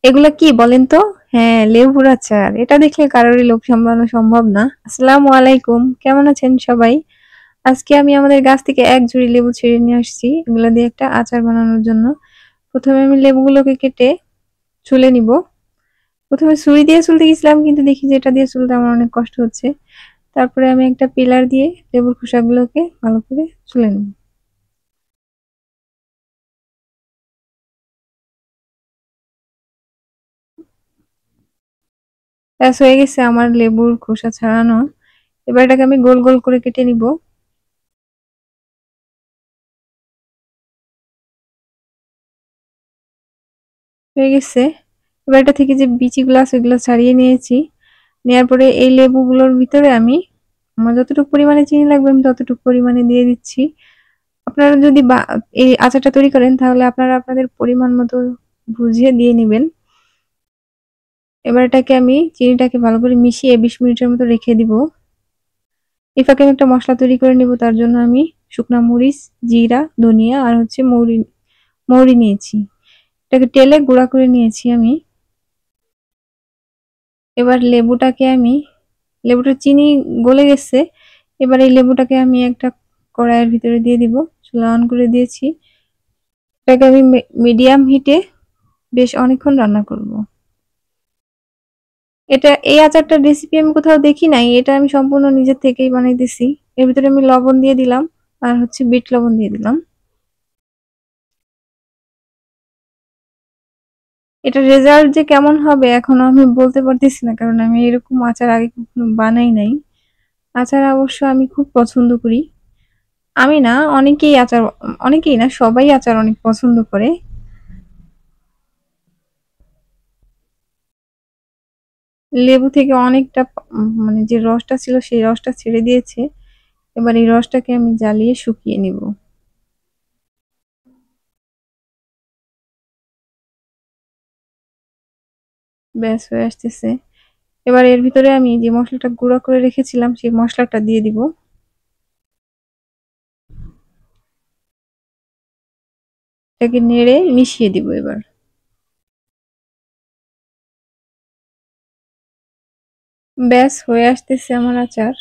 এগুলা কি বলেন তো? হ্যাঁ, লেবুর আচার। এটা দেখলে কারোরই লোভ সামলানো সম্ভব না। আসসালামু আলাইকুম। কেমন আছেন সবাই? আজকে আমি আমাদের গাছ থেকে এক ঝুড়ি লেবু ছিঁড়ে নিয়ে আসছি। এগুলো দিয়ে একটা আচার বানানোর জন্য। প্রথমে আমি লেবুগুলোকে কেটে ছুলে নিব। প্রথমে ছুরি দিয়ে ছুলতে গেছিলাম কিন্তু দেখি যে এটা দিয়ে ছুলতে আমার অনেক কষ্ট হচ্ছে। তারপরে আমি একটা পিলার দিয়ে লেবুর খোসাগুলোকে ভালো করে ছুলে নিব। ব্যাস হয়ে গেছে আমার লেবুর খোসা ছাড়ানো। এবার এটাকে আমি গোল গোল করে কেটে নিব। হয়ে গেছে। এবার এটা থেকে যে বিচিগুলো আছে ওগুলো ছাড়িয়ে নিয়েছি। নেওয়ার পরে এই লেবুগুলোর ভিতরে আমি আমার যতটুকু পরিমাণে চিনি লাগবে আমি ততটুকু পরিমাণে দিয়ে দিচ্ছি। আপনারা যদি এই আচারটা তৈরি করেন তাহলে আপনারা আপনাদের পরিমাণ মতো বুঝিয়ে দিয়ে নেবেন। এবার এটাকে আমি চিনিটাকে ভালো করে মিশিয়ে 20 মিনিটের মতো রেখে দিব। এই ফাঁকে আমি একটা মশলা তৈরি করে নিব, তার জন্য আমি শুকনা মরিচ, জিরা, ধনিয়া আর হচ্ছে মৌরি মৌরি নিয়েছি। এটাকে তেলে গুঁড়া করে নিয়েছি আমি। এবার লেবুটা চিনি গলে গেছে। এবার এই লেবুটাকে আমি একটা কড়াইয়ের ভিতরে দিয়ে দিব। চুলা অন করে দিয়েছি। এটাকে আমি মিডিয়াম হিটে বেশ অনেকক্ষণ রান্না করব। এই আচারটার রেসিপি আমি কোথাও দেখি নাই, এটা আমি সম্পূর্ণ নিজের থেকেই বানাইতেছি। এর ভিতরে আমি লবণ দিয়ে দিলাম আর হচ্ছে বিট লবণ দিয়ে দিলাম। এটা রেজাল্ট যে কেমন হবে এখনো আমি বলতে পারতেছি না, কারণ আমি এরকম আচার আগে কখনো বানাই নাই। আচার অবশ্য আমি খুব পছন্দ করি। আমি না, অনেকেই না, সবাই আচার অনেক পছন্দ করে। লেবু থেকে অনেকটা মানে যে রসটা ছিল সেই রসটা ছেড়ে দিয়েছে। এবার এই রসটাকে আমি জ্বালিয়ে শুকিয়ে নিব। ব্যাস হয়ে আসতেছে। এবার এর ভিতরে আমি যে মশলাটা গুঁড়া করে রেখেছিলাম সেই মশলাটা দিয়ে দিব। এটাকে নেড়ে মিশিয়ে দিব এবার। ব্যাস হয়ে আসতেছে আমার আচার।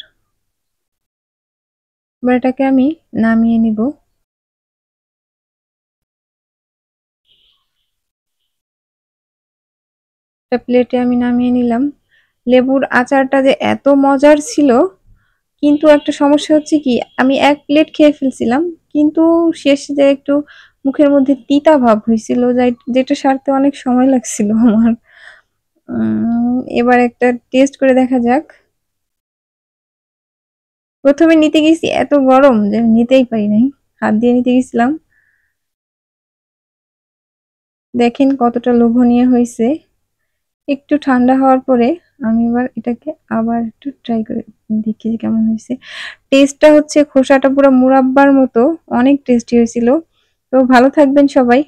এবার এটাকে আমি নামিয়ে নিব। একটা প্লেটে আমি নামিয়ে নিলাম। লেবুর আচারটা যে এত মজার ছিল, কিন্তু একটা সমস্যা হচ্ছে কি, আমি এক প্লেট খেয়ে ফেলছিলাম, কিন্তু শেষে যে একটু মুখের মধ্যে তিতা ভাব হয়েছিল, যেটা সারতে অনেক সময় লাগছিল আমার। এবার একটা টেস্ট করে দেখা যাক। প্রথমে নিতে গেছি, এত গরম যে আমি নিতেই পারি নাই। হাত দিয়ে নিতে গেছিলাম। দেখেন কতটা লোভনীয় হয়েছে। একটু ঠান্ডা হওয়ার পরে আমি এবার এটাকে আবার একটু ট্রাই করে দেখি যে কেমন হয়েছে। টেস্টটা হচ্ছে খোসাটা পুরো মুরাব্বার মতো, অনেক টেস্টি হয়েছিল। তো ভালো থাকবেন সবাই।